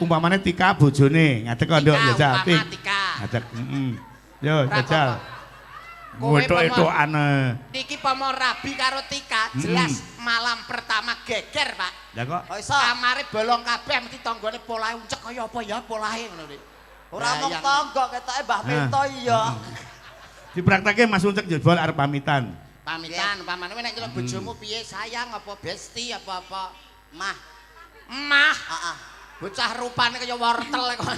umpamane Tika bojone ngadeg kok nduk ya Jal. Tika. Ngadeg. Yo Jajal. Wetok-wetokan. Niki pomo rabi karo Tika jelas malam pertama geger, Pak. Lah kok kamare bolong kabeh mesti tanggane polahe uncek kaya apa ya polahe ngono lho. Ora mung tangga ketoke Mbah Minto iya. Dipraktekke Mas Uncek jebol arep pamitan. Pamitan, pamane nek nyeluk bojomu piye sayang apa besti apa-apa? Mah. Mah. Heeh. Bocah rupane kaya wortel kok.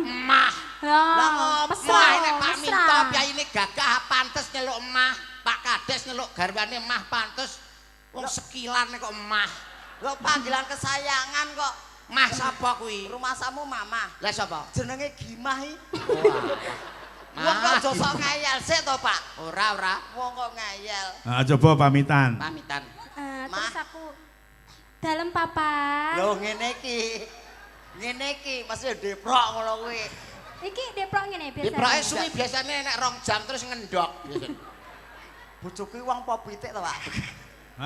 Mah. Lah mesra nek Pak Minto piyayine gagah pantes nyeluk emah, Pak Kades nyeluk garwane emah pantes. Wong sekilan kok emah. Lho panggilan kesayangan kok. Mah sapa kuwi? Rumah samu Mama. Lah sapa? Jenenge Gimah iki. Wah. Wong kok aja sok ngeyel sik to, Pak. Ora. Wong kok ngeyel. Coba pamitan. Pamitan. Terus aku dalem papa. Lho ngene iki. Ngene iki mesti deprok ngono kuwi. Iki deprok ngene biasa. Deproke suwi biasane nek 2 jam terus ngendok biasane. Bojoku wong po pitik to, Pak.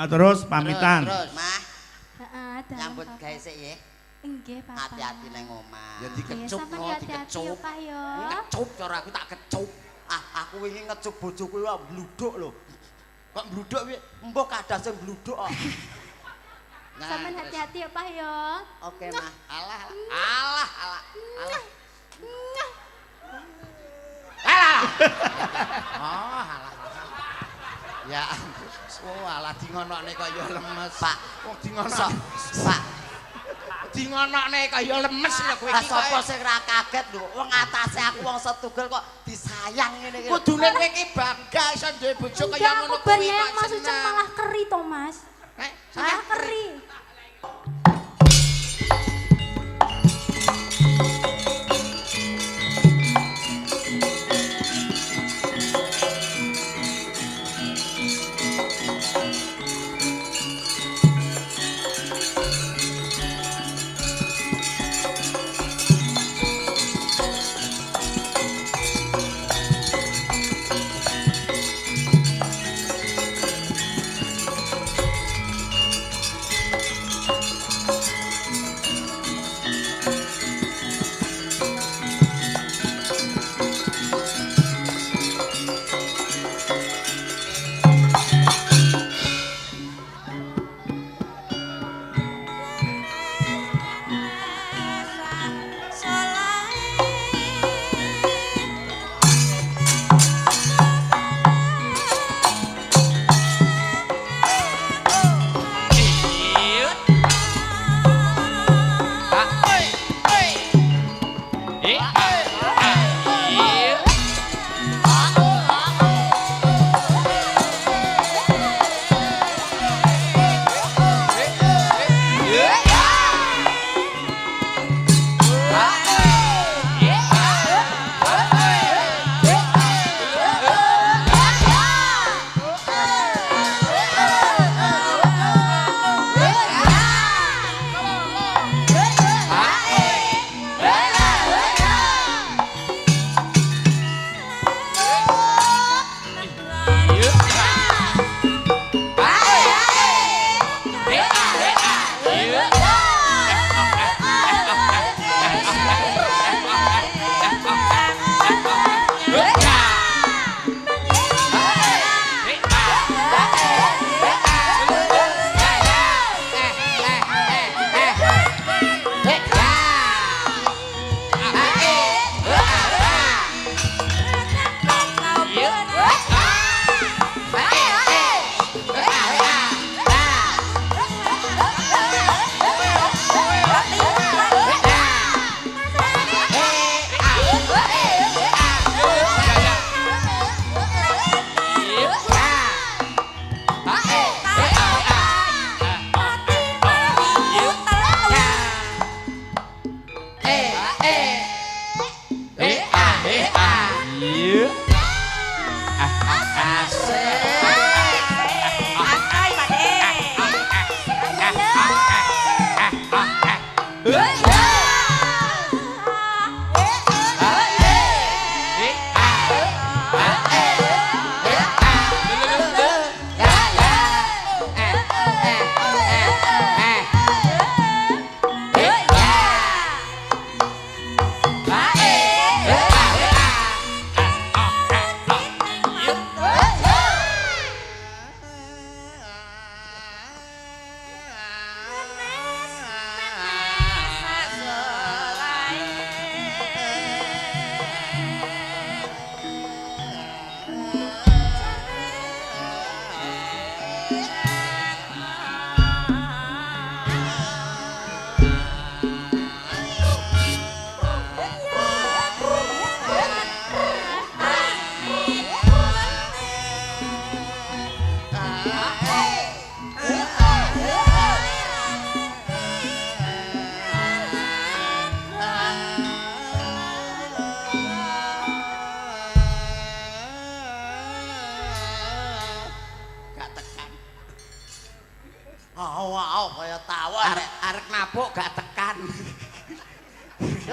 Terus pamitan. Terus. Mah. Heeh, Nyambut gawe sik ya. Nggih, Papa. Hati-hati nang omah. Ya dikecup no, dikecup. Pak yo. Ngecup cara aku tak kecup. Aku wingi ngecup bojoku wae bluduk lho. Kok bluduk piye? Mbok kadase bluduk kok. Sampeyan hati-hati ya, Pak yo. Oke, Mah. Alah. Oh, alah. Ya, alah dingonokne kaya lemes. Pak, wong dingonokne. Pak, dingonokne kaya lemes lho kowe iki. Sapa sing ra kaget lho, wong atase aku wong setugel kok disayang ngene iki. Kudune kowe iki bangga iso duwe bojo kaya ngono kuwi. Mas Uceng malah keri to, Mas. Malah keri.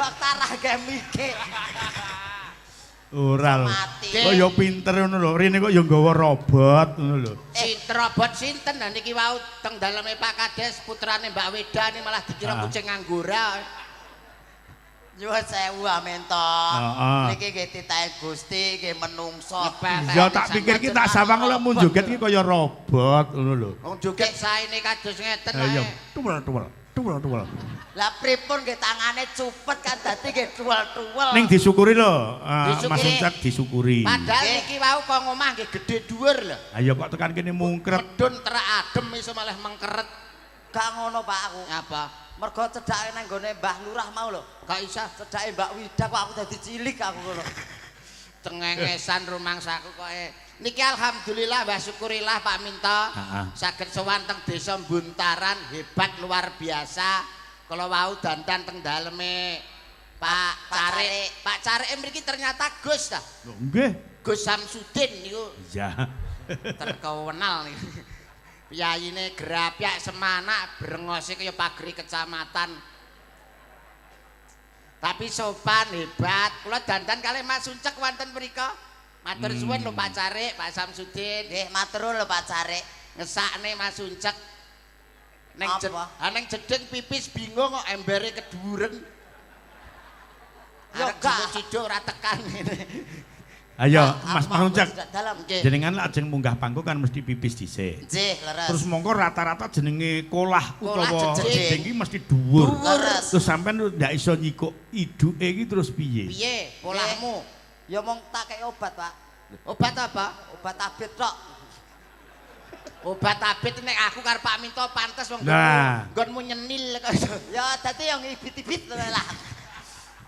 Dokter agak mikir. Ora lho. Mati. Kok ya pinter ngono lho. Rene kok ya nggawa robot ngono lho. Robot sinten nah niki wau teng daleme Pak Kades putrane Mbak Weda ini malah dikira kucing anggora. Nyuwun sewu amento. Heeh. Niki nggih titahe Gusti nggih menungso. Ya tak pikir ki tak sawang lek mun joget ki kaya robot ngono lho. Wong joget saene kados ngeten Ayo, ae. tuwel. Lah pripun nggih tangane cupet kan dadi nggih tuwel-tuwel. Ning disyukuri lho, Mas Disyukuri. Uncak disyukuri. Padahal niki wau kok ngomah nggih gedhe dhuwur lho. Ayo kok tekan kene mungkret. Medun terak adem iso malah mengkeret. Gak ngono Pak aku. Apa? Mergo cedhake nang gone Mbah Lurah mau lho. Kok iso Cedhake Mbak Wida kok aku dadi cilik aku ngono. cengengesan rumangsaku kok niki alhamdulillah mbah syukurillah Pak Minto. Saged sowan teng desa Buntaran hebat luar biasa. Kalau wau dandan teng daleme Pak Carik. Pak Carik mriki ternyata Gus ta. Lho nggih. Gus Samsudin niku Iya. terkenal niku. Piyayine Grapyak Semanak brengose kaya pagri kecamatan. Tapi sopan hebat. Kula dandan kalih Mas Uncek wonten mrika. Matur suwun lho Pak Carik, Pak Samsudin. Nggih matur lho Pak Carik. Ngesakne Mas Uncek. Neng Apa? jeding pipis bingung kok embere keduren. Yo Arek gak. cido ora tekan ngene. Ayo Mas Uncak. Dalam Nggih. Jenengan lek ajeng munggah panggung kan mesti pipis dhisik. nggih leres. Terus mongko rata-rata jenenge kolah utawa jeding. jeding iki mesti dhuwur. Leres. Terus sampean ndak iso nyikuk iduke iki terus piye? Piye polahmu? Ya mong tak kei obat, Pak. Obat apa? Obat tabit tok. Obat tabit nek aku karo Pak Minto pantes wong Nah. nggonmu nyenil kok. Ya dadi yang ibit-ibit lah.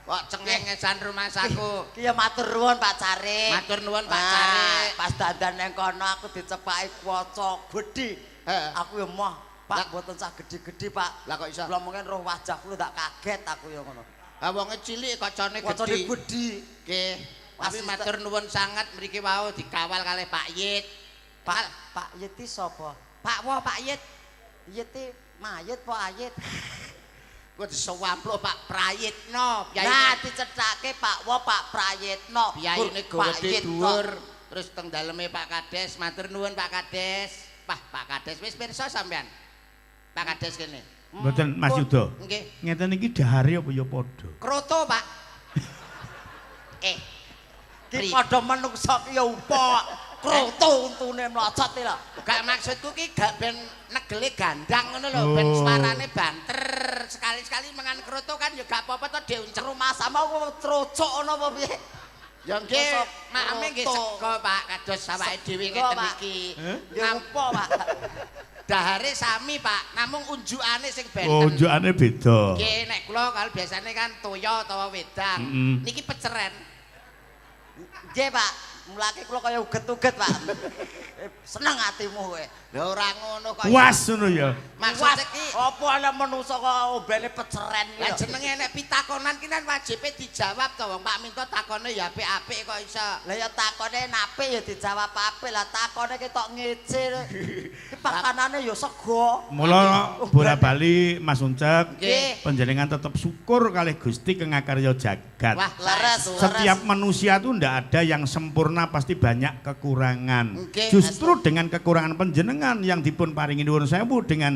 Kok cengengesan rumahsaku. Ki ya matur nuwun Pak Carik. Matur nuwun Pak Nah, Carik. Pas dandan nang kono aku dicepaki kwaca gedhi. Heeh. Aku ya moh, Pak mboten sak gedhi-gedhi, Pak. Lah kok iso? Kula mungkin roh wajah kula tak kaget aku ya ngono. Ah wong cilik kocone Kwacane gedhi. gedhi. Nggih. Tapi Pasti matur nuwun sangat mriki wau dikawal kalih Pak Yit. Pak Yeti sapa? Pak wo Pak Yit. Yeti mayit apa ayit? Kok disewamplo Pak Prayitno. Nah, dicethake Pak Wo Pak Prayitno. Piyayine Pak gede Yit dhuwur. Terus teng daleme Pak Kades, matur nuwun Pak Kades. Pak Kades wis pirsa sampean. Pak Kades kene. Mboten Mas Yuda. Nggih. Ngeten iki dahare apa ya padha? Kroto, Pak. Ki padha menungso ki ya upa. Kroto untune mlocot lho. Gak maksudku ki gak ben negele gandang ngono lho, ben suarane banter. Sekali-sekali mangan kroto kan ya gak apa-apa to diuncek. Rumah sama kok trocok ngono apa piye? Ya nggih, makame nggih sego Pak, kados awake dhewe ngeten iki. Ya upa, Pak. Dahare sami Pak, namung unjukane sing benten. Oh, unjukane beda. Nggih, nek kula kalau biasane kan toya utawa wedang. Niki peceren. Nggih, Pak. Mulake kula kaya uget-uget, Pak. Seneng atimu kowe. Lah ora ngono kok. Puas ngono ya. Maksud iki apa ana manungsa kok ombene peceren iki lah lho. jenenge nek pitakonan ki kan wajibe dijawab to wong Pak Minto takone ya apik-apik kok iso. Lah ya takone napik ya dijawab apik lah takone ketok ngece. Ki pakanane ya sego. Mula bola-bali Mas Uncak, Nggih. panjenengan tetap syukur kalih Gusti kang ngakarya jagat. Wah, Leres. Setiap manusia itu ndak ada yang sempurna, pasti banyak kekurangan. Oke, Justru dengan kekurangan panjenengan yang dipun paringi nuwun sewu dengan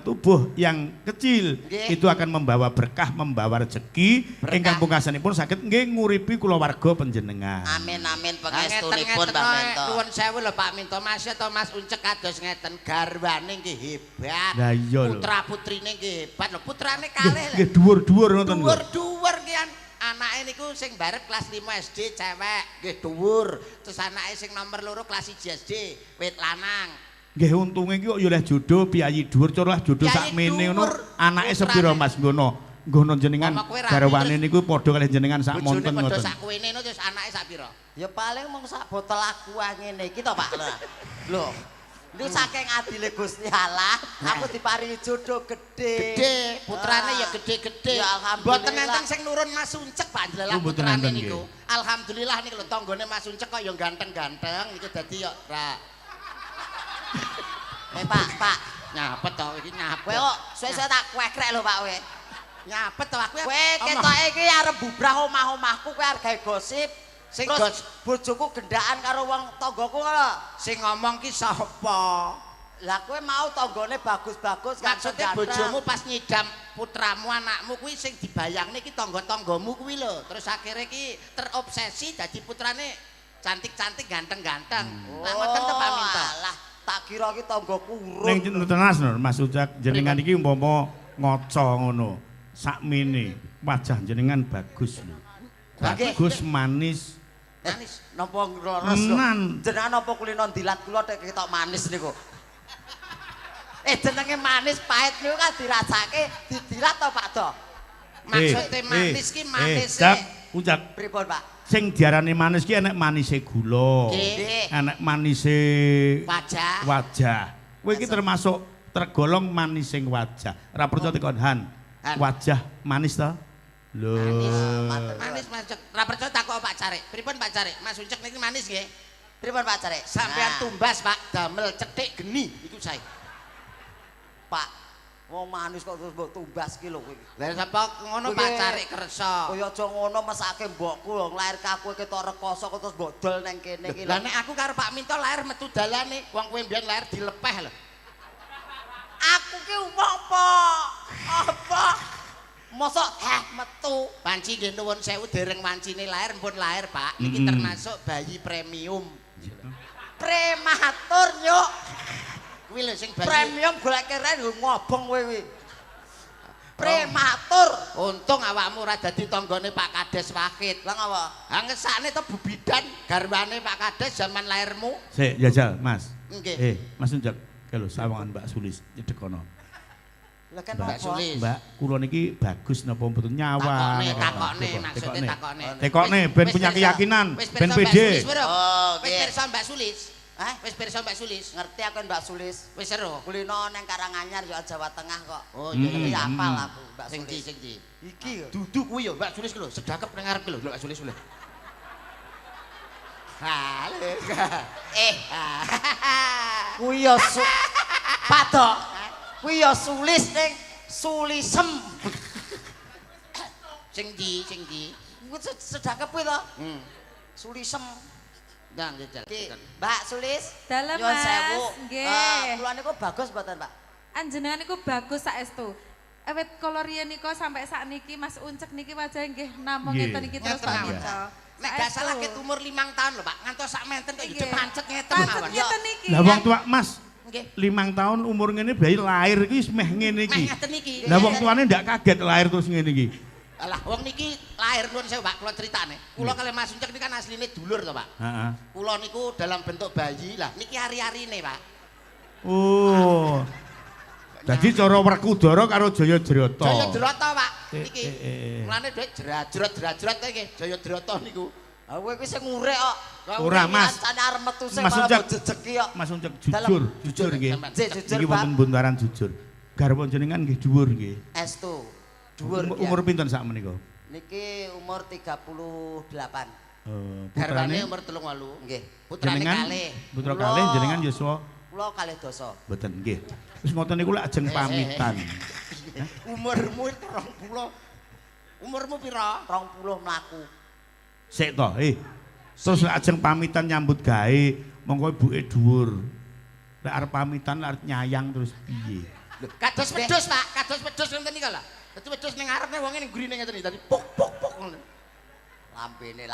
tubuh yang kecil Nggih. itu akan membawa berkah, membawa rezeki ingkang pungkasanipun saged nggih nguripi kulawarga panjenengan. Amin amin Ngeten-ngeten pangestunipun Pak Mento. nuwun sewu lho Pak Minto, Mas atau Mas Uncek kados ngeten garwane nggih hebat. Lah iya lho. Putra-putrine nggih hebat lho, putrane kalih lho. Nggih dhuwur-dhuwur ngoten lho. Dhuwur-dhuwur ki kan anake niku sing barep kelas 5 SD cewek nggih dhuwur. Terus anake sing nomor 2 kelas 1 SD wit lanang. Nggih untunge iki kok ya oleh jodoh piyayi dhuwur cara jodoh Piyayi sakmene ngono. dhuwur, Anake putrane. sepira Mas ngono? Nggono jenengan Mama kowe rapi, garwane terus niku padha kalih jenengan sak Bojone monten padha ngoten. sak kuwene terus anake sak pira? Ya paling mung sak botol aqua ngene iki to Pak. Lho. Niku saking adile Gusti Allah, aku diparingi jodoh gede. Gede, putrane ya gede-gede. Ya alhamdulillah. Mboten enten sing nurun Mas Uncek Pak njlelah Oh, mboten putrane enten, niku. Alhamdulillah niku lho tanggane Mas Uncek kok ya ganteng-ganteng niku dadi ya ra Pak, nyapet to iki nyapet. kowe kok suwe-suwe tak kwekrek lho Pak kowe. Nyapet to aku. Kowe ketoke iki arep bubrah omah-omahku kowe arep gawe gosip. Sing Terus bojoku gendaan karo wong tanggaku ngono. Sing ngomong ki sapa? Lah kowe mau tanggane bagus-bagus Maksudnya bojomu pas nyidam putramu anakmu kuwi sing dibayangne ki tangga-tanggamu kuwi lho. Terus akhirnya ki terobsesi dadi putrane cantik-cantik ganteng-ganteng. Lah ngoten to Pak Minto. Alah, tak kira ki tanggaku urut. Ning tenas lho Mas Ujak, jenengan iki umpama ngaca ngono. Sakmene wajah jenengan bagus lho. Bagus manis. Manis napa ngleres lho. Jenengan napa kulino dilat kula tek ketok manis niku. Jenenge manis pahit niku kan dirasake didilat to Pak Do. Maksudnya manis ki manis Ujak. Pripun Pak? Sing diarani manis ki enek manise gula. Nggih. Enek manise wajah. Kowe iki termasuk tergolong manis sing wajah. Ora percaya tekon Han. Wajah manis to? Lho. Manis macet. Ora percaya takok Pak Carek. Pripun Pak Carek? Mas Uncek niki manis nggih. Pripun Pak Carek? Sampean tumbas Pak, damel cetik geni iku sae. Pak, wong manis kok terus mbok tumbas ki lho kowe. Lah sapa ngono Pak Carek kersa. Kaya aja ngono mesake mbokku lho nglairke aku ketok rekoso kok terus mbok dol nang kene iki lho. Lah nek aku karo Pak Minto lahir metu dalane, wong kowe mbiyen lahir dilepeh lho. Aku ki apa? Apa? Mosok metu. Panci nggih nuwun sewu dereng wancine lahir pun lahir Pak. Niki termasuk bayi premium. Prematur nyuk. Kuwi lho sing bayi Premium golek keren ngobong kowe kuwi. Prematur. Untung awakmu ora dadi tanggane Pak Kades Wakit. Lah ngapa? Ha ngesakne to bebidan garwane Pak Kades zaman lahirmu. Sik, jajal, Mas. Nggih. Mas Ujak, kalau sawangan Mbak Sulis nyedek kono. Lah kan Mbak apa? Sulis. Mbak, kula niki bagus napa mboten nyawa. Takokne maksudnya takokne. Tekokne ben punya keyakinan, ben pede. Oh, Wis nggih. pirsa Mbak Sulis? Hah? Wis pirsa Mbak Sulis? Ngerti aku Mbak Sulis. Wis seru. Kulino nang Karanganyar ya Jawa Tengah kok. Oh Iki iya. apal aku Mbak Sing ndi Sulis. sing ndi? Iki lho. Dudu kuwi yo Mbak Sulis ki lho, sedakep nang ngarep ki lho Mbak Sulis lho. Ha, Kuwi ya Padok. Kuwi ya Sulis ning Sulisem. Sing ndi? Kuwi sedakep kuwi to. Sulisem. Ndang jajal. Mbak Sulis. Dalem, nyuwun Mas. sewu. Nggih. Kula niku bagus mboten, Pak? Anjenengan niku bagus saestu. Awit kala riyen nika sampai sakniki Mas Uncek niki wajah nggih namung Nggih. ngeten iki terus Ngeten Pak mawon. Minto. Nek gak salah ket umur 5 tahun lho Pak, ngantos sak menten kok hidup pancet ngeten Pancet mawon. ngeten niki. Lah wong tua Mas, Nggih. 5 tahun umur ngene bayi lahir iki wis meh ngene Meh iki. ngeten iki. Lah wong tuane ndak kaget lahir terus ngene iki. Alah wong niki lahir nuwun sewu Pak, kula critane. Kula kali Mas Uncek niki kan asline dulur to Pak. Heeh. Kula niku dalam bentuk bayi lah, niki hari-harine Pak. Oh. Dadi cara Werkudara karo Jayadrata. Jayadrata Pak. Niki. eh. Mulane dhek jerajrat iki Jayadrata niku. Ah kowe kuwi sing ngurek kok. Ora, Mas. Kancane arep metu sing Mas malah Uncek. mbok jejeki kok. Mas Uncek Dalam. jujur nggih. Jek, jujur, Iki Pak. wonten buntaran jujur. Garwa jenengan nggih dhuwur nggih. Estu. Dhuwur. Umur pinten sak menika? Niki umur 38. Garwane Putrane umur 38. Nggih. Putrane jenengan kalih. putra Kula- kalih jenengan yuswa Kula kalih dosa. mboten nggih. Wis ngoten niku lek ajeng pamitan. Umurmu 20. Umurmu pira? 20 mlaku. Sik to, terus lek ajeng pamitan nyambut gawe, monggo ibuke dhuwur. Lek arep pamitan arep nyayang terus piye? Kados wedhus Pak, kados wedhus ngenten niku lho. Dadi wedhus ning ngarepne wonge ning gurine ngeten iki. Dadi pok pok pok ngono. Lampene.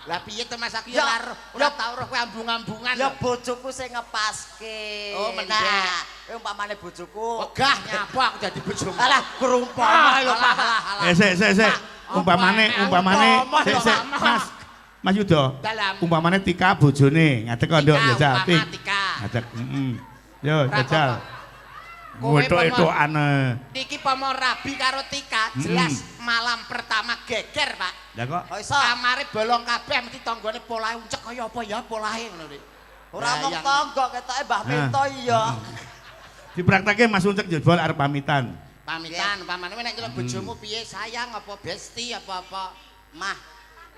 Lah piye to Mas aku Ya, ya ora tau roh kowe ambung-ambungan. Ya bojoku sing ngepaske. Oh, mendek. Nah, umpamane bojoku. Wegah nyapo aku dadi bojomu. Alah, gerumpama lho, Pak. Sik. Umpamane Umpama, sik Mas Yuda. Dalam. Umpamane Tika bojone ngadeg kok nduk Tika, jajal. umpama Tika. Ngadeg, Yo Ora jajal. Kowe Wetok-etokane. Niki pomo rabi karo Tika, jelas malam pertama geger, Pak. Lah kok Kok iso? Kamare bolong kabeh mesti tanggane polahe uncek kaya apa ya polahe ngono iki. Ora mung tangga ketoke Mbah Minto iya. dipraktekke Mas Uncek jebol arep pamitan. Pamitan umpamane nek nyeluk bojomu piye sayang apa besti apa-apa. Mah,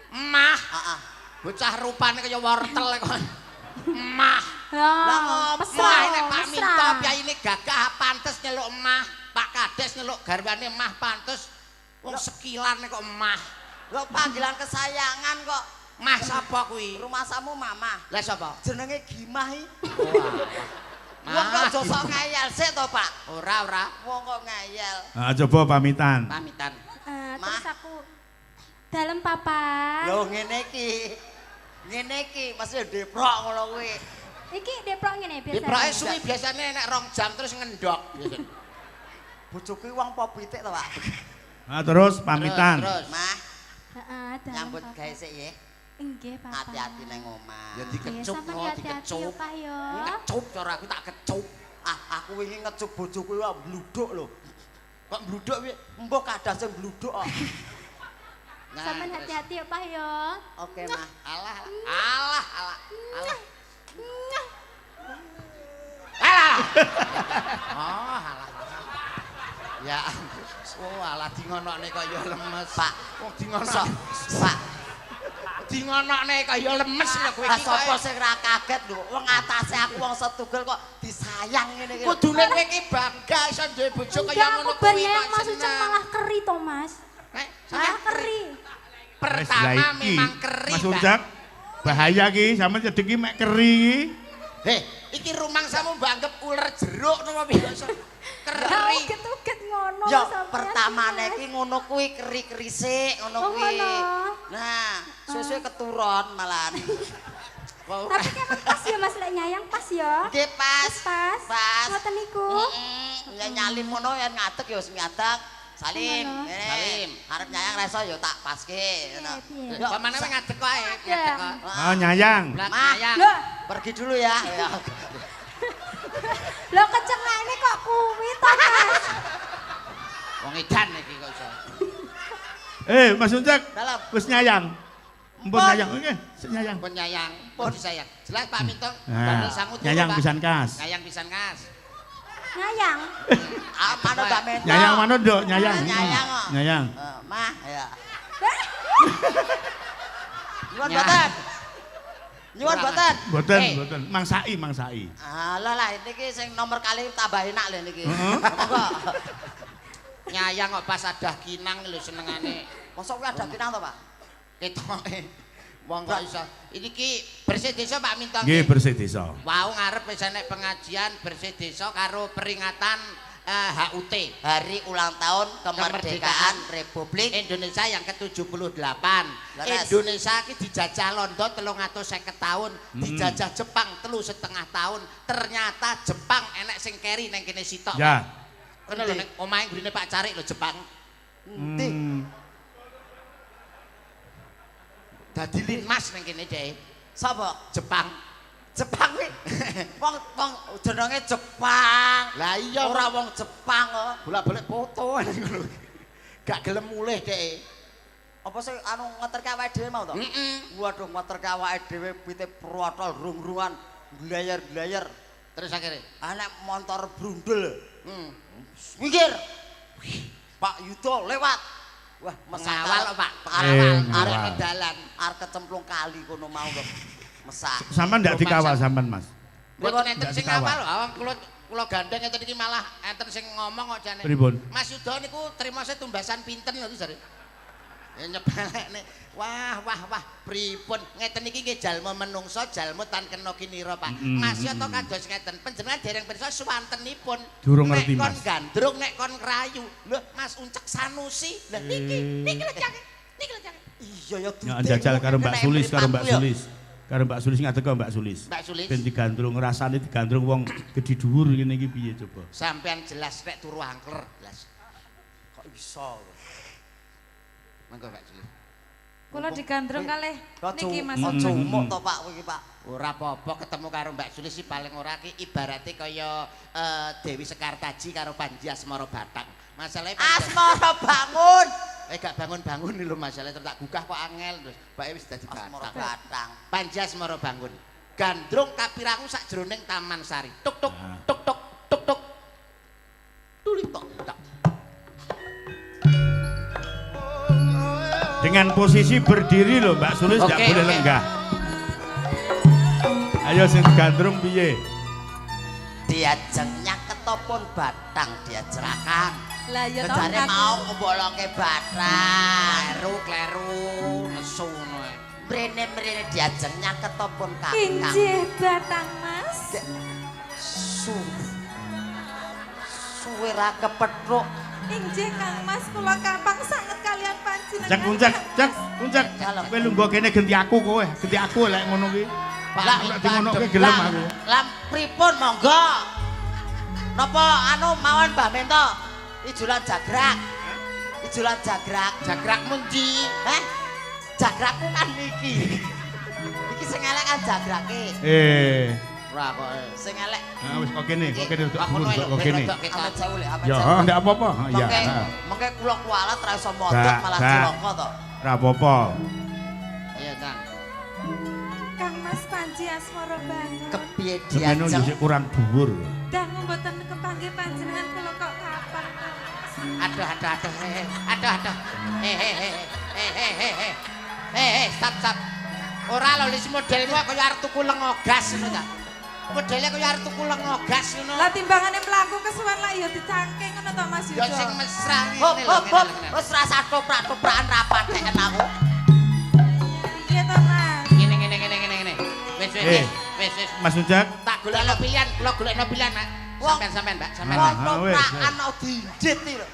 Mah, heeh. bocah rupane kaya wortel kok. Mah. Lah, Wah, nek Pak Minto piyayine gagah pantes nyeluk emah. Pak Kades nyeluk garwane emah pantes. Wong sekilan kok emah. Lho panggilan kesayangan kok. Mah sapa kuwi? Rumah samu mama. Lah sapa? Jenenge Gimah iki. Wah. Wong kok aja sok ngeyel sik to, Pak. Ora. Wong kok ngeyel. Coba pamitan. Pamitan. Terus aku dalem papa. Lho ngene iki. Ngene iki mesti deprok ngono kuwi. Iki deprok ngene biasa. Deproke suwi biasane nek 2 jam terus ngendok biasane. Bojoku wong po pitik to, Pak. Terus pamitan. Terus. Mah, Heeh, dalem nyambut papa. gawe sik ya. Nggih, Papa. Hati-hati nang omah. Ya dikecup Sampeyan no, hati-hati dikecup. ya, Pak ya. Ngecup cara aku tak kecup. Aku wingi ngecup bojoku wae bluduk lho. Kok bluduk piye? Mbok kadah sing bluduk kok. Sampeyan hati-hati ya, Pak ya. Oke, Mah. Alah. Oh, alah. Ya, alah dingonokne kaya lemes. Pak, wong dingonok. Pak, Dingonokne kaya lemes lho kowe iki. sapa sing ra kaget lho. Wong atase aku wong setugel kok disayang ngene iki. Kudune kowe iki bangga iso duwe bojo kaya ngono Aku kuwi. bener Mas Uceng malah keri to, Mas. Malah keri. Pertama memang keri. Mas Mbak. Ucak, bahaya ki, sampean cedeki mek keri ki. Heh, iki rumangsamu mbok anggap uler jeruk napa piye iso? Keri. Uget-uget ngono Ya sampeyan, pertamane Mas. iki ngono kuwi keri-keri sik ngono Oh, kuwi. ngono. Nah, suwe-suwe keturun malahan. Tapi kan pas ya Mas lek nyayang pas ya. Nggih pas. Pas. Pas. Ngoten niku. Ya nyalin ngono ya ngadeg ya wis ngadeg. Salim, Ngono. ngene. Salim. Arep nyayang reso ya tak paske ngono. Piye? Yuk, Pamane wis ngadeg wae, Iya. ngadeg kok. Oh, nyayang. Blak Mah. ayang. Loh, Pergi dulu ya. Ya. lho kecengane kok kuwi to, Mas. Wong edan iki kok iso. Mas Ucak, Dalam. wis nyayang. Mpun Pun. nyayang, oke, sik nyayang. Penyayang, pun disayang. Jelas Pak Minto, Nah, bandel sangu turu, nyayang Pak. pisan kas. Nyayang pisan kas. Nyayang. Mana Mbak Mento? Nyayang mana, Dok? Nyayang. Nyayang kok. Nyayang. Mah, ya. Nyuwun boten. Nyuwun boten. Mboten, Eh. mboten. Mangsai, mangsai. Alah lah niki sing nomor kali tambah enak lho niki. Heeh. Monggo. Nyayang kok pas adah kinang lho senengane. Mosok kuwi ada kinang to, Pak? Ketoke. Wong kok iso. Iki bersih desa Pak Minto. Nggih, bersih desa. Wau ngarep wis enek pengajian bersih desa karo peringatan HUT. Hari ulang tahun kemerdekaan Republik Indonesia yang ke-78. Leres. Indonesia iki dijajah Londo 350 tahun, dijajah Jepang 3,5 tahun. Ternyata Jepang enek sing keri ning kene sitok. Ya. Ngono lho nek omahe gurine Pak Carik lho Jepang. Endi? Dadi linmas ning kene dhek. Sapa? Jepang. Jepang kuwi. Wong jenenge Jepang. Lah iya Ora wong Jepang kok. bolak-balik foto ngono. Gak gelem mulih dhek. Apa sih anu ngeterke awake dhewe mau to? Heeh. Waduh ngeterke awake dhewe pite protol rung-rungan glayer-glayer. Terus akhirnya Anak motor brundul. hmm. Minggir. Pak Yudo lewat. Wah, Mengawal Pak. Ngawal. Arek ke dalan. Arep kecemplung kali kono mau kok. Mesak. Sampean ndak dikawal sampean, Mas. Mboten enten Ndak sing dikawal. ngawal, awang kula gandeng enten iki malah enten sing ngomong kok jane. Pripun? Mas Yudo niku trimase tumbasan pinten lho jare. Ya nyepelekne. Wah, pripun? Ngeten iki nggih jalma menungso, jalma tan kena kinira, Pak. Mas yo to kados ngeten. Panjenengan dereng pirsa suwantenipun. Durung ngerti, Nek kon Mas. gandrung, nek kon krayu. Lho, Mas Uncek Sanusi. Lah niki lho jane. Niki lho jane. Iya ya Ya njajal karo Mbak Sulis, karo Mbak Sulis. Karo Mbak Sulis ngadeg karo Mbak Sulis. Mbak Sulis. Ben digandrung ngrasani digandrung wong gedhi dhuwur ngene iki piye coba. Sampean jelas nek turu angker, jelas. Kok iso? Monggo Mbak Sulis. Kula digandrung kalih niki Mas Aja Uceng. umuk to Pak kowe iki, Pak. Ora apa-apa ketemu karo Mbak Sulis sih paling ora ki ibarate kaya Dewi Sekartaji karo Panji Asmara Batang. Masalahe Asmara bangun. gak bangun-bangun lho masalahe terus tak gugah kok angel terus bae wis dadi Asmara Batang. batang. Panji Asmara bangun. Gandrung kapirangu sak jroning Taman Sari. Tuk tuk Ah. tuk tuk tuk tuk. Tulik tok tok. Dengan posisi berdiri loh Mbak Sulis nggak Oke, boleh oke. lenggah. Ayo Ayo sing digandrung piye? Diajeng nyaketopun batang diajerakang. Lah ya toh. Jare mau ngumboloke batang. Kleru nesu ngono ae. Mrene-mrene diajeng nyaketopun kakang. Injih batang Mas. Suwe ra kepethuk. Injih Kang Mas kula kapang sanget kalian panjenengan. Cek, kowe lungguh kene genti aku lek ngono ki. Lah di ngono ki gelem aku. Lah pripun monggo. Napa anu mawon Mbah Mento? Ijulan jagrak. Ijulan jagrak. Jagrakmu ndi? Jagrakku kan iki. Iki sing elek kan jagrake. Ora kok. Sing elek. Wis kok kene untuk Aku ngono kok kene. Amet jauh lek, amet Ya, jauh. ndak apa-apa. Ya. Mengke kula kualat ra iso mondok malah cilaka to. Ora apa-apa. Iya, Kang. Kang Mas Panji asmara banget. Kepiye Jemeno diajeng? dhisik kurang dhuwur. Dah mboten kepanggih panjenengan kula kok kapan Kang Mas. Aduh. Stop. Ora lho lis modelmu kaya arep tuku lengogas ngono ta. Modele kaya arep tuku lengogas ngono. Lah timbangane mlaku kesuwen lah ya dicangking ngono to Mas Yudo. Ya sing mesra Hop ngene lho. hop. Wis rasa toprak-toprakan rapat teken aku. Iya to Mas. Ngene. Wis. Mas Ujak. Tak golekno pilihan, kula golekno pilihan, Mak. Sampean, Mbak, sampean. Wong toprakan ana dinjit iki lho.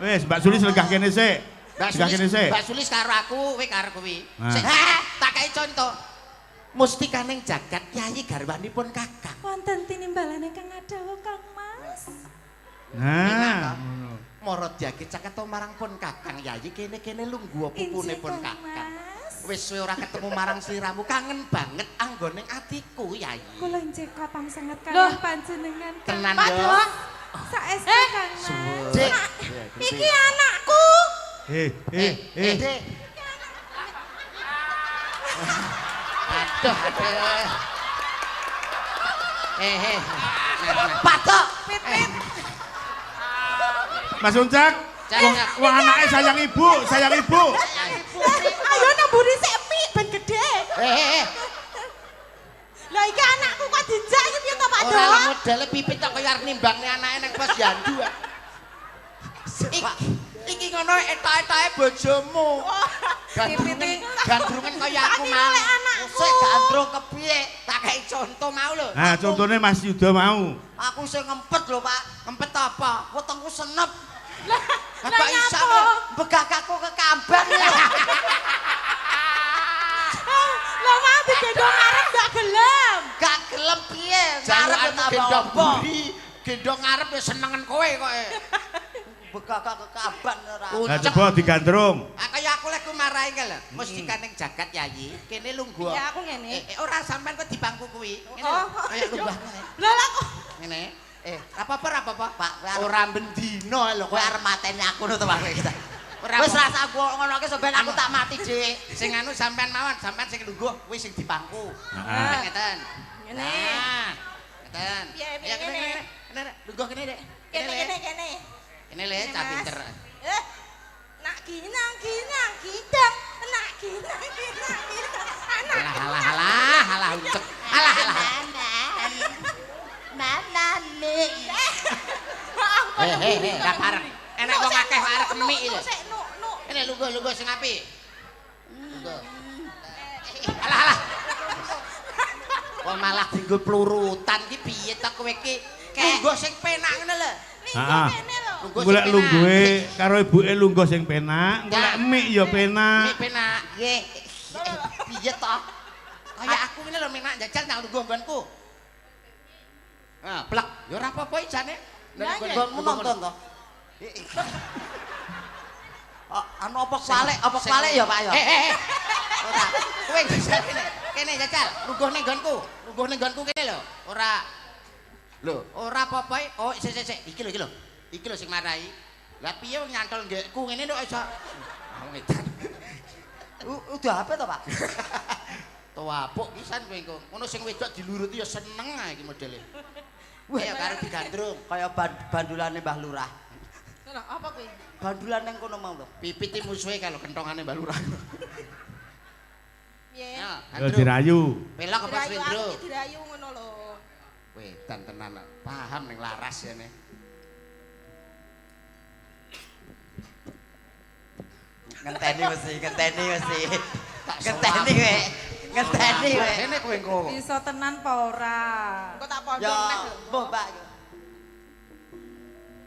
Wis, Mbak Sulis legah kene sik. Mbak Sulis karo aku, kowe karo kuwi. Sik, tak kei contoh. Mustikaning jagat Yayi garwanipun Kakang. Wonten tinimbalane Kang Adawa Kang Mas. Nah, Mara diage caket marang pun Kakang Yayi kene lungguh pupune Injih, pun Kang Kakang. Mas. Wis suwe ora ketemu marang sliramu, kangen banget anggoning atiku Yayi. Kula injih kapang sanget kalian panjenengan Kang. Tenan Mas. yo. Saestu Kang Mas. Dik, Iki anakku. Dik. Aduh. Patok. Pit. Mas Ujak. Wah anake sayang ibu. Ayo nemburi sik mie ben gedhe. Lah iki anakku kok dijak iki piye to Pak Ora Dawa? modele pipit kok kaya arep nimbangne anake nang posyandu. Iki ngono etok-etoke bojomu. Gandrungan kaya aku mau. Sik gandrung kepiye? Tak kei contoh mau lho. Nah, contohnya Mas Yudo mau. Aku sing ngempet lho, Pak. Ngempet apa? Wetengku senep. Bapak isa Begagaku kekamban lho. Lah mau digendong arep gak gelem. Gak gelem piye? Ngarep Jalukan tak gendong apa. buri, gendong ngarep ya senengen kowe kok. Begagak kekamban ora. Nah, coba digandrung. Kaya aku lek ku marahi ke lho. Mustikaning jagat Yayi, kene lungguh. Ya aku ngene. Ora sampean kok di bangku kuwi. Ngene Oh. lho. Kaya lunggah ngene. Lah lah kok. Ngene. Apa-apa, Pak, ora bendino lho kowe arep mateni aku lho to, Pak. Ora Wis rasa aku ngono ki sampean aku tak mati dhewe. Sing anu sampean mawon, sampean sing lungguh kuwi sing di bangku. Heeh. Ngeten. Ngene. Nah. Ngeten. Piye, piye, Ya, ngene. Kene, lungguh kene, Dek. Kene Le. kene. Kene le, cah pinter. Nak ginang gidang. Nak ginang. Anak. Halah, ucek. Halah. Mama mi. Gak pareng. Enak wong akeh arep mik iki lho. Sik nuk. Kene lungguh sing apik. Lungguh. Halah. Kok malah dienggo plurutan ki piye to kowe ki? Lungguh sing penak ngene lho. Heeh. Kene lho. Golek lungguhe karo ibuke lungguh sing penak, golek mik ya penak. Mik penak. Nggih. Piye to? Kaya aku ngene lho menak jajal nang lungguh nggonku. Ah, plek. Ya ora apa-apa jane. Nggonmu nonton to? Anu apa kwalik ya, Pak ya? Ora. Kowe jajal kene. Kene jajal, lungguh ning nggonku. Lungguh ning nggonku kene lho. Ora. Lho, ora apa-apa. Oh, sik. Iki lho. Iki lho sing marahi. Lah piye wong nyantol nggekku ngene kok iso. Edan. Udah apa to, Pak? Tuwapuk pisan kowe engko. Ngono sing wedok diluruti ya seneng ae iki modele. Wah, ya karo digandrung. Kaya bandulane Mbah Lurah. Lho, apa kuwi? Bandulan nang kono mau lho. Pipiti musuhe kalau kentongane Mbak Lurah. Piye? Ya dirayu. Belok apa Dirayu slendro? aku dirayu ngono lho. Wedan tenan paham ning laras yene. Ngenteni mesti. Ngenteni kowe. Ngenteni kowe. Kene kowe engko. Bisa tenan apa ora? Engko tak pondok Ya, neh. mbah Pak.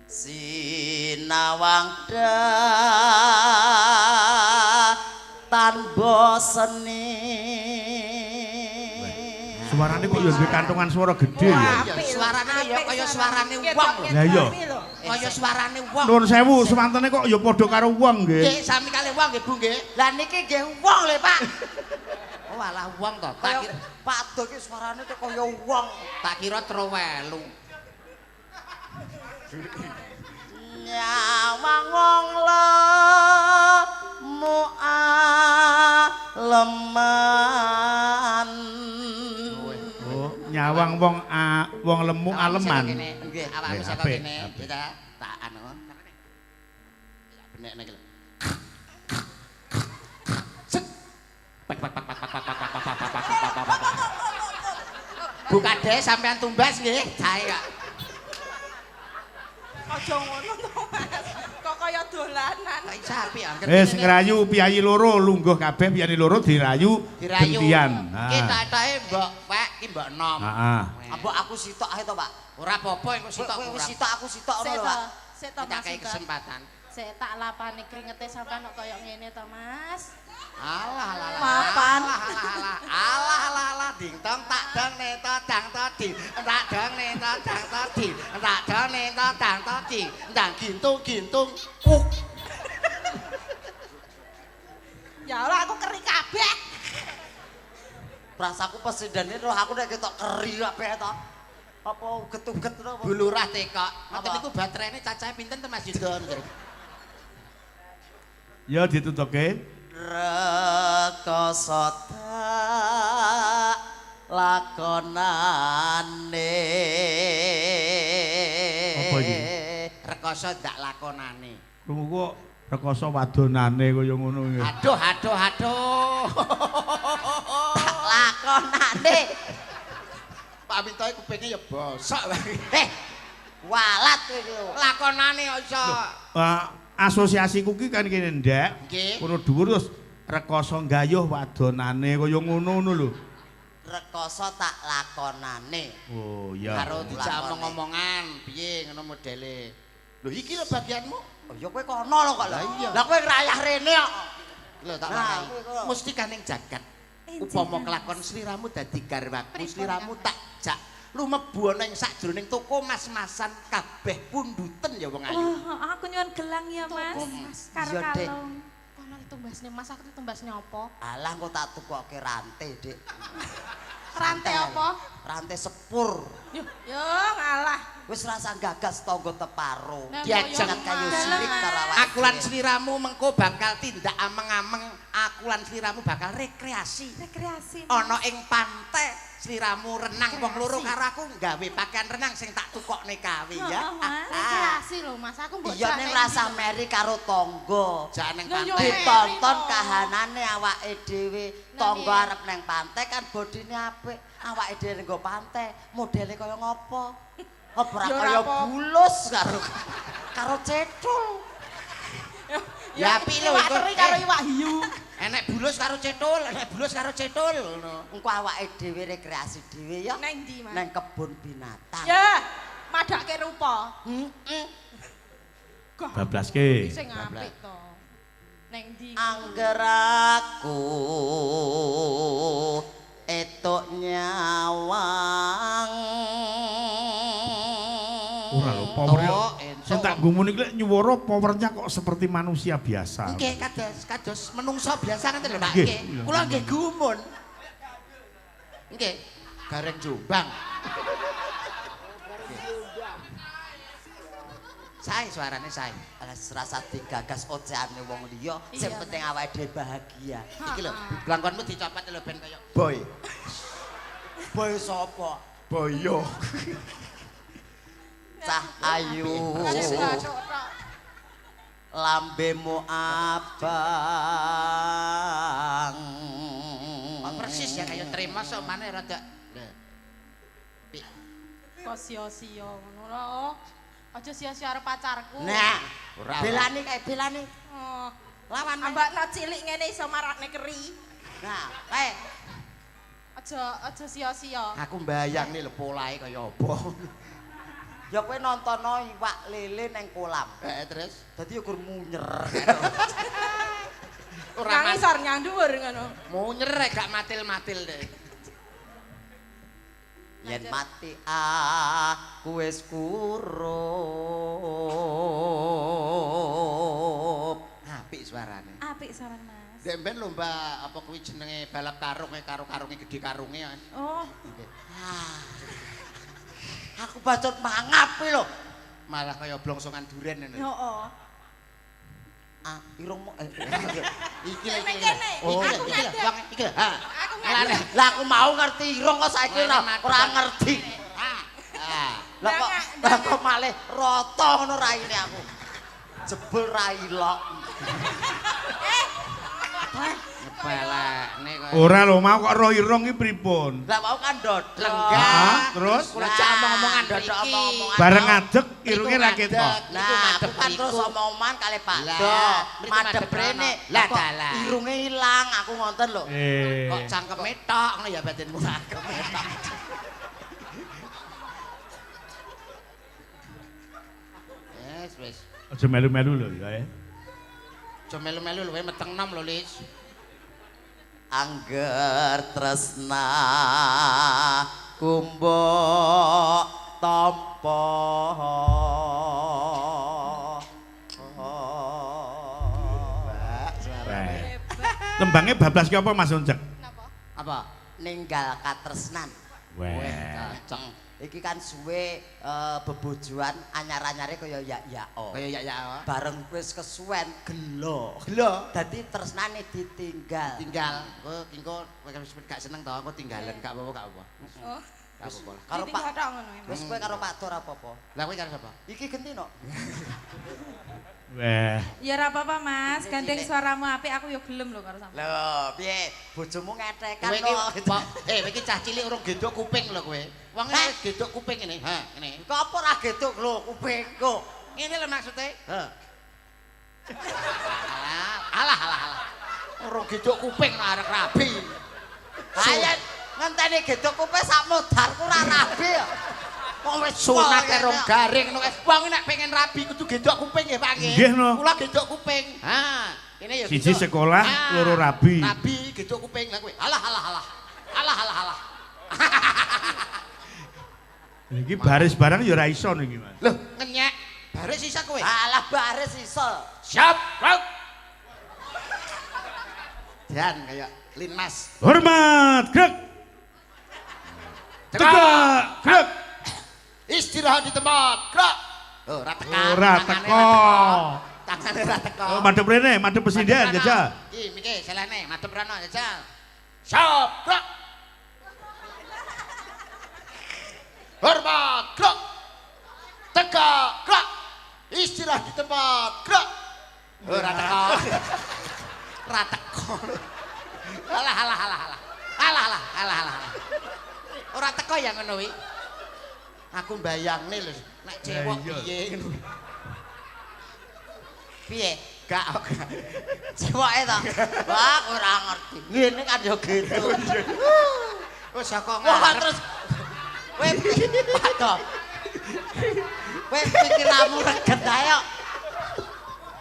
Sinawang tan boseni. Suarane kok ya duwe kantongan suara gede ya. Suarane ya kaya suarane wong lho. Lah iya. Kaya suarane wong. Nuwun sewu, semantene kok ya padha karo wong nggih. Nggih, sami kalih wong nggih, Bu nggih. Lah niki nggih wong lho, Pak. Oh, alah wong to. Kaya Pak Do iki suarane kok kaya wong. Tak kira trowelu. Nyawang wong leman. Oh, nyawang wong lemu aleman. Nggih, awakmu saka apik, kene apik. kita tak anu. Benek niki lho. Bu Kades sampean tumbas nggih, jae kok. Aja ngono to, Mas. Kok kaya dolanan. Kok iso apik ya. Wis ngrayu piyayi loro lungguh kabeh piyayi loro dirayu Dirayu. gentian. Ki toke Mbok Pek, ki Mbok Nom. Heeh. Mbok aku sitok ae to, Pak. Ora apa-apa engko sitok Kowe kurang. sitok aku sitok ngono Sik lho, to, Pak. sik to Kita Mas. kei kesempatan. Sik tak lapani kringete sampean kok kaya ngene to, Mas. Alah alah alah. Mapan. Alah ding tong tak dong neto dang to ding. Tak dong neto dang to ding. Tak dong neto dang to ding. Ndang gintung kuk. Ya Allah aku keri kabeh. Rasaku pesidane roh aku nek ketok keri kabeh to. Apa uget-uget to apa? Bulurah tekok. Ngoten Apa? niku baterainya cacahe pinten to Mas Yudon? Ya ditutuke. Rekoso tak lakonane. Apa iki? Rekoso ndak lakonane. Krungu kok rekoso wadonane kaya ngono nggih. Aduh. Lakonane. Pak Minto kupinge ya bosok. Walat kowe iki. Lakonane kok iso. Asosiasiku ki kan kene ndak. Nggih. Kono dhuwur terus rekoso gayuh wadonane kaya ngono lho. Rekoso tak lakonane. Oh iya. Karo dijak omong-omongan, piye ngono modele. Lho iki lho bagianmu. Oh ya kowe kono lho kok. Lah iya. Lah kowe ngrayah rene kok. Lho tak Nah, warai. kowe kok. Mesti kaning jagat. Upama kelakon sliramu dadi garwaku, sliramu tak jak lumebu ana ing sakjroning toko mas-masan kabeh punduten ya wong ayu. Oh, aku nyuwun gelang ya, Mas. Karo Iya, Dek. kalung. Kono ditumbasne Mas, aku ditumbasne apa? Alah kok tak tukokke rantai, Dik. Rantai apa? Rantai sepur. Yo ngalah. Wis rasa gagas tangga teparo. Nah, Diajeng Jangan kayu Dalam, sirik Mas. karo awake. Aku lan sliramu mengko bakal tindak ameng-ameng, aku lan sliramu bakal rekreasi. Rekreasi. Ana ing pantai sliramu renang wong loro karo aku gawe pakaian renang sing tak tukokne kawe ya. Rekreasi lho, Mas. Aku mbok Iya ning rasa meri karo tangga. Jak ning Lah, yo, pantai. Ditonton Meri, kahanane awake dhewe. Lah, Tangga piye? arep neng pantai kan bodine apik. Awake dhewe nggo pantai, modele kaya ngopo? Ora Ya, ora kaya apa. bulus karo cethul. Ya apik lho iwak iku. teri karo iwak hiu. Enek bulus karo cetul, enek bulus karo cetul ngono. Engko awake dhewe rekreasi dhewe ya Neng ndi, Mas? neng kebun binatang. Ya, madake rupa. Bablaske. Sing apik to. Neng ndi? Angger aku etuk nyawang. Ora lho, powernya. Oh, entuk. Sing tak gumun iki lek nyuwara powernya kok seperti manusia biasa. Nggih kados menungso biasa kan lho Pak Nggih, nggih. iya. Kula nggih gumun. Nggih, gareng Jombang. Sae suarane sae. Alah serasa digagas oceane wong liya, sing Iya, penting awake dhewe bahagia. Iki lho, blangkonmu dicopot lho ben kaya Boy. Boy sapa? boyo. Cah ayu. Lambemu abang. Masa maneh rada. Kok sia-sia ngono lho. Aja sia-sia arep pacarku. Nah, Ora. belani kae belani. Oh. Lawan. Ambakno cilik ngene iso marakne keri. Nah, kae. Aja sia-sia. Aku mbayang nih lho polahe kaya apa. Ya kowe nontono iwak lele ning kolam. Terus Dadi ya gur munyer. Ora ngisor nyang dhuwur ngono. munyer rek gak matil-matil deh. Yen mati aku wis kurup. Apik suarane. Apik saran Mas. Demben lomba apa kuwi jenenge balap karunge karo karunge gedhe karunge. Oh, Aku bacot mangap kuwi lho. Malah kaya blongsongan duren ngono. heeh. Irungmu Iki lho iki. Kene. Oh, iki lho, wong iki lho. Ha. Aku Lane. Lah aku mau ngerti irung kok saiki ora ngerti. Lah kok malih rata ngono raine aku. Jebul railok. Nyepelekne kok. Ora lho mau kok roh irung iki pripun? Lah mau kan dodol. Lenggah. Terus Kula cak omong-omongan Dodol mriki. omong-omongan. bareng ngadeg irunge Iku ra ketok. ngadeg. Nah, Iku aku madhep kan terus mriku. omong-omongan kali Pak Lah, Do. mriku Madhep madhep rene. rono. Lah, Kok dalah. irunge ilang, aku ngonten lho. Kok cangkeme tok ngono ya batinmu. Cangkeme tok. Wis. Aja melu-melu lho ya. Aja melu-melu lho meteng nom lho, Lis. Angger tresna kumbok tampa Tembangnya bablas ki apa Mas Uncek? Apa? ninggal katresnan. Weh. Kacang. Iki kan suwe bebojoan anyar-anyare kaya yak-yako. Kaya ya. Bareng wis kesuwen gelo. Gelo. Dadi tresnane ditinggal. Tinggal. Kowe engko gak seneng to, aku tinggalan gak apa-apa gak apa. Oh. Gak apa-apa. Karo Pak Ditinggal tok ngono ya, Mas. wis kowe karo Pak Dur apa-apa. Lah kowe karo sapa? Iki gentino. Weh. Ya ora apa-apa Mas, Cilik. gandeng suaramu apik aku yo gelem lho karo sampean. Lho, piye? Bojomu ngetekan Kowe iki kok. kok kowe iki cah cilik urung gedhok kuping lho kowe. Wong Hah? gedhok kuping ngene. Ha, ngene. Kok apa ora geduk lho kupingku. Ngene lho maksude. Heh. Alah. Urung gedhok kuping lah arek rabi. Ayo ngenteni geduk kuping sak modarku ora rabi ya. Kok wis Sunat tua rong ngene. garing ngono. Wong nek pengen rabi kudu gedhok kuping nggih Pak nggih. Nggih, no. Kula gedhok kuping. Ha, kene ya Siji gedhok. sekolah, Ah, loro rabi. Rabi gedhok kuping lah kowe. Alah. Alah. Iki baris barang ya ora iso niki Mas. Loh, ngenyek. Baris sisa kowe. Alah baris iso. Siap, Rok. Dan kayak Linmas. Hormat, grek. Tegak, grek. Istirahat di tempat. Gerak. Oh, ora tekan. Ora Tangane teko. Tangane ora teko. Oh, madhep rene, madhep presiden jajal. Iki mikir selene madhep rono jajal. Siap, gerak. Hormat, gerak. Tegak, gerak. Istirahat di tempat. Gerak. Ora teko. Ora teko. Alah. Ora teko ya ngono kuwi. Aku mbayangne lho, nek cewek iya. piye ngono. Piye? Gak. Cewoke to. Wah, ora ngerti. Ngene kan yo gitu. Oh, saka Wah, ngarep. terus kowe Pak Do. Kowe pikiranmu reget ae kok.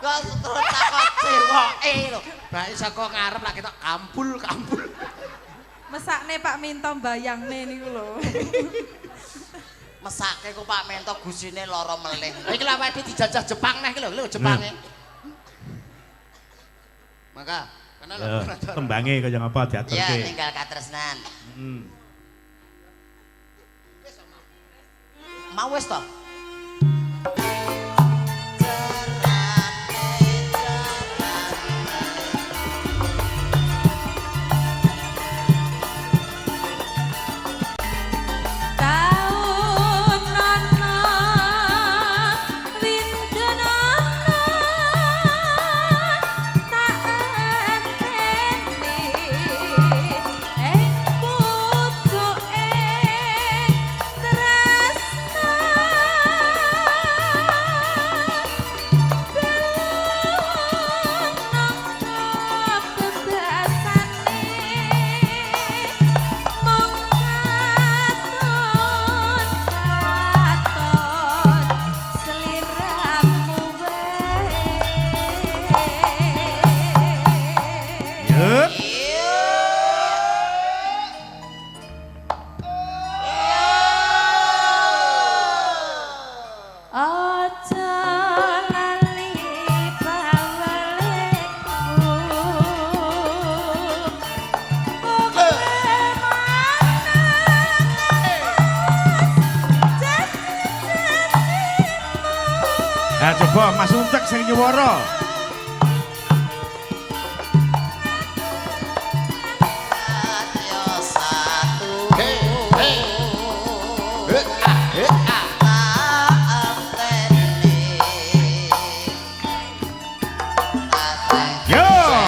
Kok terus takon cewoke lho. Bae saka ngarep lak ketok kampul. Mesakne Pak Minto mbayangne niku lho. Mesake ku Pak Mento gusine lara melih. Lah iki lho awake dijajah Jepang neh iki lho Jepange. Maka kana lho. Tembange kaya ngapa Ya diaturke. ninggal katresnan. Mau wis to? Taun nana windenana tak enteni ing Coba Mas Uncek sing nyuwara. Yo.